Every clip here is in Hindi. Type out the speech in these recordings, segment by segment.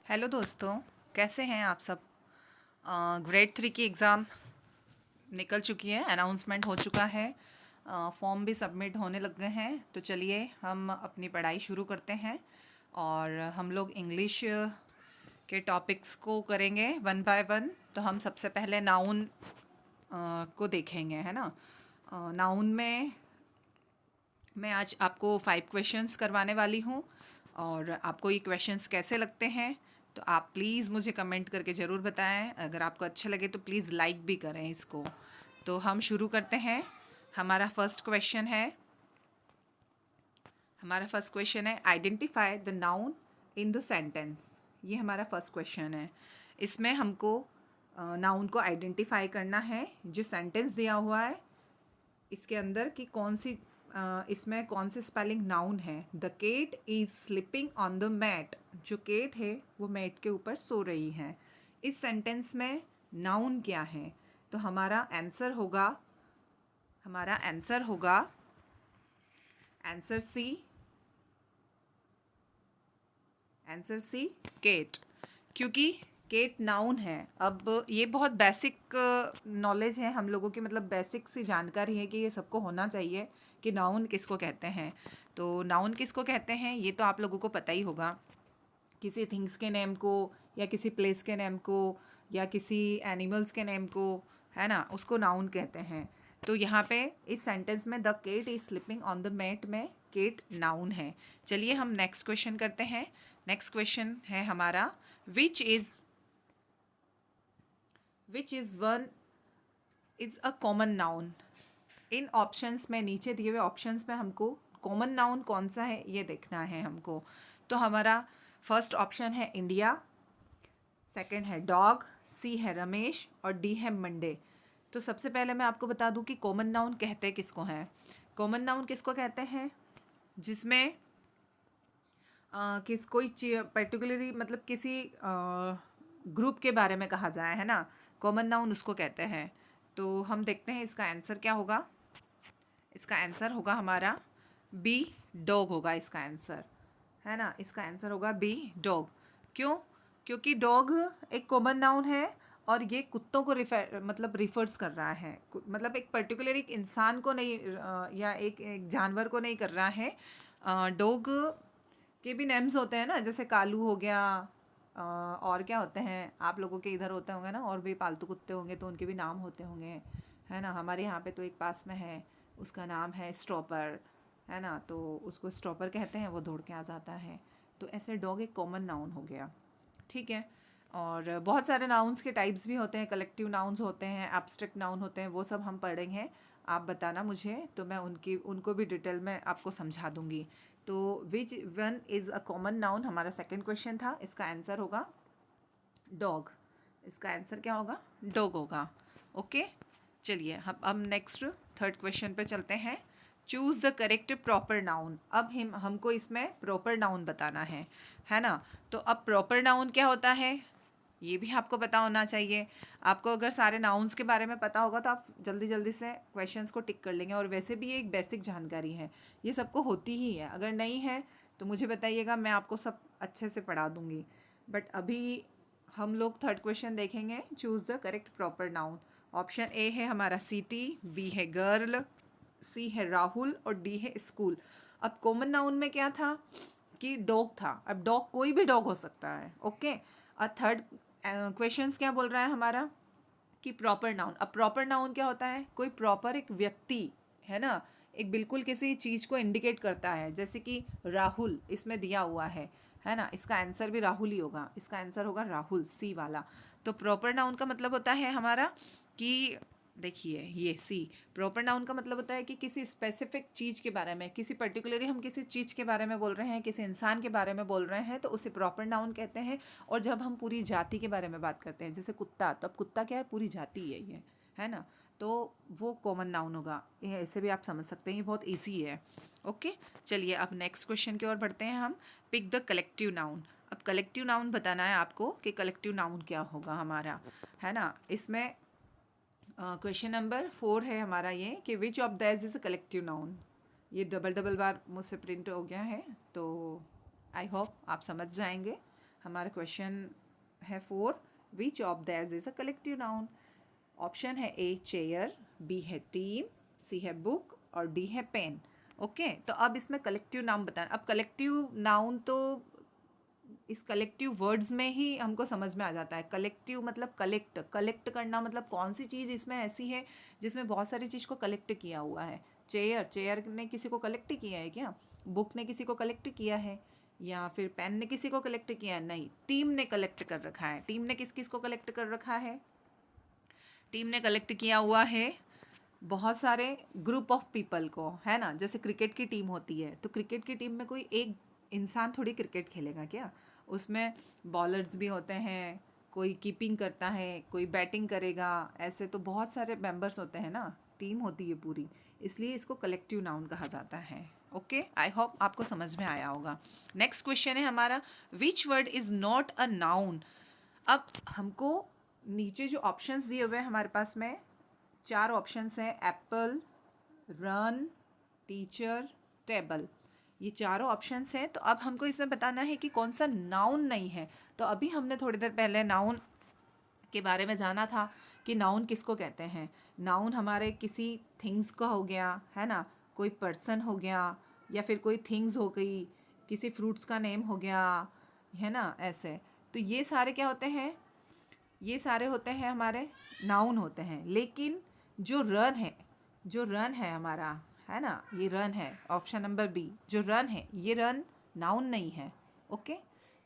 हेलो दोस्तों, कैसे हैं आप सब। ग्रेड 3 की एग्ज़ाम निकल चुकी है, अनाउंसमेंट हो चुका है। फॉर्म भी सबमिट होने लग गए हैं। तो चलिए हम अपनी पढ़ाई शुरू करते हैं और हम लोग इंग्लिश के टॉपिक्स को करेंगे वन बाय वन। तो हम सबसे पहले नाउन को देखेंगे, है ना। नाउन में मैं आज आपको 5 क्वेश्चंस करवाने वाली हूँ और आपको ये क्वेश्चंस कैसे लगते हैं तो आप प्लीज़ मुझे कमेंट करके ज़रूर बताएं। अगर आपको अच्छे लगे तो प्लीज़ लाइक भी करें इसको। तो हम शुरू करते हैं। हमारा फर्स्ट क्वेश्चन है identify the noun in the sentence. ये हमारा फर्स्ट क्वेश्चन है। इसमें हमको नाउन को आइडेंटिफाई करना है। जो सेंटेंस दिया हुआ है इसके अंदर कि इसमें कौन सी स्पेलिंग नाउन है। The cat is sleeping on the mat. जो केट है वो मैट के ऊपर सो रही है। इस सेंटेंस में नाउन क्या है। तो हमारा आंसर होगा आंसर सी केट, क्योंकि केट नाउन है। अब ये बहुत बेसिक नॉलेज है हम लोगों की, मतलब बेसिक सी जानकारी है कि ये सबको होना चाहिए कि नाउन किसको कहते हैं। तो नाउन किसको कहते हैं ये तो आप लोगों को पता ही होगा। किसी थिंग्स के नेम को या किसी प्लेस के नेम को या किसी एनिमल्स के नेम को, है ना, उसको नाउन कहते हैं। तो यहाँ पे इस सेंटेंस में the cat is sleeping on the mat में केट नाउन है। चलिए हम नेक्स्ट क्वेश्चन करते हैं। नेक्स्ट क्वेश्चन है हमारा which is one is a common noun. In options में, नीचे दिए हुए ऑप्शंस में हमको कॉमन नाउन कौन सा है ये देखना है हमको। तो हमारा फर्स्ट ऑप्शन है इंडिया, सेकंड है डॉग, सी है रमेश और डी है मंडे। तो सबसे पहले मैं आपको बता दूं कि कॉमन नाउन कहते किसको हैं। कॉमन नाउन किसको कहते हैं जिसमें कोई पर्टिकुलरली मतलब किसी ग्रुप के बारे में कहा जाए, है ना। कॉमन नाउन उसको कहते हैं। तो हम देखते हैं इसका आंसर क्या होगा। इसका आंसर होगा हमारा बी, डॉग होगा इसका आंसर, है ना। इसका आंसर होगा बी, डॉग। क्यों? क्योंकि डॉग एक कॉमन नाउन है और ये कुत्तों को रिफर्स कर रहा है। मतलब एक पर्टिकुलर एक इंसान को नहीं या एक जानवर को नहीं कर रहा है। डॉग के भी नेम्स होते हैं ना, जैसे कालू हो गया। और क्या होते हैं आप लोगों के इधर होते होंगे ना, और भी पालतू कुत्ते होंगे तो उनके भी नाम होते होंगे, है ना। हमारे यहाँ पे तो एक पास में है, उसका नाम है स्टॉपर, है ना। तो उसको स्टॉपर कहते हैं, वो दौड़ के आ जाता है। तो ऐसे डॉग एक कॉमन नाउन हो गया, ठीक है। और बहुत सारे नाउन्स के टाइप्स भी होते हैं। कलेक्टिव नाउन्स होते हैं, एब्स्ट्रैक्ट नाउन होते हैं, वो सब हम पढ़ेंगे। आप बताना मुझे तो मैं उनको भी डिटेल में आपको समझा दूंगी। तो which one is a common noun हमारा सेकंड क्वेश्चन था। इसका आंसर होगा डॉग। इसका आंसर क्या होगा? डॉग होगा। ओके, चलिए हम अब नेक्स्ट थर्ड क्वेश्चन पे चलते हैं। Choose the correct proper noun. अब हमको इसमें प्रॉपर नाउन बताना है ना। तो अब प्रॉपर नाउन क्या होता है ये भी आपको पता होना चाहिए। आपको अगर सारे नाउन्स के बारे में पता होगा तो आप जल्दी जल्दी से क्वेश्चंस को टिक कर लेंगे। और वैसे भी ये एक बेसिक जानकारी है, ये सबको होती ही है। अगर नहीं है तो मुझे बताइएगा, मैं आपको सब अच्छे से पढ़ा दूँगी। बट अभी हम लोग थर्ड क्वेश्चन देखेंगे। Choose the correct proper noun. Option A है हमारा सिटी, बी है गर्ल, सी है राहुल और डी है स्कूल। अब कॉमन नाउन में क्या था कि डॉग था। अब डॉग कोई भी डॉग हो सकता है, ओके। और थर्ड क्वेश्चंस क्या बोल रहा है हमारा कि प्रॉपर नाउन। अब प्रॉपर नाउन क्या होता है? कोई प्रॉपर एक व्यक्ति, है ना, एक बिल्कुल किसी चीज़ को इंडिकेट करता है। जैसे कि राहुल इसमें दिया हुआ है ना। इसका आंसर भी राहुल ही होगा। इसका आंसर होगा राहुल, सी वाला। तो प्रॉपर नाउन का मतलब होता है हमारा कि देखिए ये सी, प्रॉपर नाउन का मतलब होता है कि किसी स्पेसिफिक चीज़ के बारे में, किसी पर्टिकुलरली हम किसी चीज़ के बारे में बोल रहे हैं, किसी इंसान के बारे में बोल रहे हैं तो उसे प्रॉपर नाउन कहते हैं। और जब हम पूरी जाति के बारे में बात करते हैं, जैसे कुत्ता, तो अब कुत्ता क्या है? पूरी जाति है ये, है ना। तो वो कॉमन नाउन होगा। ये ऐसे भी आप समझ सकते हैं, ये बहुत ईजी है। ओके, चलिए अब नेक्स्ट क्वेश्चन की ओर बढ़ते हैं हम। Pick the collective noun. अब कलेक्टिव नाउन बताना है आपको कि कलेक्टिव नाउन क्या होगा हमारा, है ना। इसमें क्वेश्चन नंबर 4 है हमारा ये कि which of these is a collective noun. ये डबल डबल बार मुझसे प्रिंट हो गया है, तो आई होप आप समझ जाएंगे। हमारा क्वेश्चन है 4, which of these is a collective noun. Option है ए चेयर, बी है टीम, सी है बुक और डी है पेन। ओके, तो अब इसमें कलेक्टिव नाउन बताना। अब कलेक्टिव नाउन तो इस कलेक्टिव वर्ड्स में ही हमको समझ में आ जाता है। कलेक्टिव मतलब कलेक्ट, कलेक्ट करना मतलब कौन सी चीज़ इसमें ऐसी है जिसमें बहुत सारी चीज़ को कलेक्ट किया हुआ है। चेयर, चेयर ने किसी को कलेक्ट किया है क्या? बुक ने किसी को कलेक्ट किया है? या फिर पेन ने किसी को कलेक्ट किया है? नहीं, टीम ने कलेक्ट कर रखा है। टीम ने किस किस को कलेक्ट कर रखा है? टीम ने कलेक्ट किया हुआ है बहुत सारे ग्रुप ऑफ पीपल को, है ना। जैसे क्रिकेट की टीम होती है, तो क्रिकेट की टीम में कोई एक इंसान थोड़ी क्रिकेट खेलेगा क्या? उसमें बॉलर्स भी होते हैं, कोई कीपिंग करता है, कोई बैटिंग करेगा, ऐसे तो बहुत सारे मेंबर्स होते हैं ना, टीम होती है पूरी, इसलिए इसको कलेक्टिव नाउन कहा जाता है। ओके, आई होप आपको समझ में आया होगा। नेक्स्ट क्वेश्चन है हमारा, which word is not a noun. अब हमको नीचे जो ऑप्शंस दिए हुए हैं हमारे पास में 4 ऑप्शंस हैं, एप्पल, रन, टीचर, टेबल। ये चारों ऑप्शंस हैं। तो अब हमको इसमें बताना है कि कौन सा नाउन नहीं है। तो अभी हमने थोड़ी देर पहले नाउन के बारे में जाना था कि नाउन किसको कहते हैं। नाउन हमारे किसी थिंग्स का हो गया, है ना, कोई पर्सन हो गया, या फिर कोई थिंग्स हो गई, किसी फ्रूट्स का नेम हो गया, है ना, ऐसे। तो ये सारे क्या होते हैं? ये सारे होते हैं हमारे नाउन होते हैं। लेकिन जो रन है, जो रन है हमारा, है ना, ये रन है, ऑप्शन नंबर बी, जो रन है ये रन नाउन नहीं है। ओके,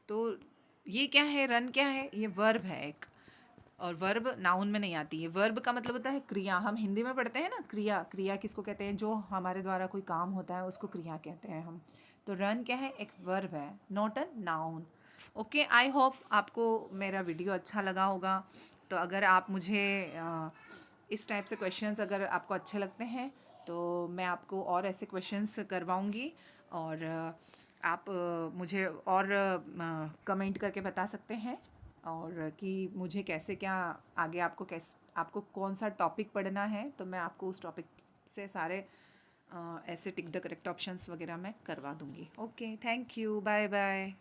तो ये क्या है? रन क्या है? ये वर्ब है एक, और वर्ब नाउन में नहीं आती है। वर्ब का मतलब होता है क्रिया। हम हिंदी में पढ़ते हैं ना, क्रिया, क्रिया किसको कहते हैं? जो हमारे द्वारा कोई काम होता है उसको क्रिया कहते हैं हम। तो रन क्या है? एक वर्ब है, not a noun. Okay, I hope आपको मेरा वीडियो अच्छा लगा होगा। तो अगर आप मुझे इस टाइप से क्वेश्चंस अगर आपको अच्छे लगते हैं तो मैं आपको और ऐसे क्वेश्चंस करवाऊँगी। और आप मुझे और कमेंट करके बता सकते हैं, और कि मुझे कैसे क्या आगे आपको कौन सा टॉपिक पढ़ना है, तो मैं आपको उस टॉपिक से सारे ऐसे टिक द करेक्ट ऑप्शंस वगैरह मैं करवा दूँगी। Okay, thank you, bye bye.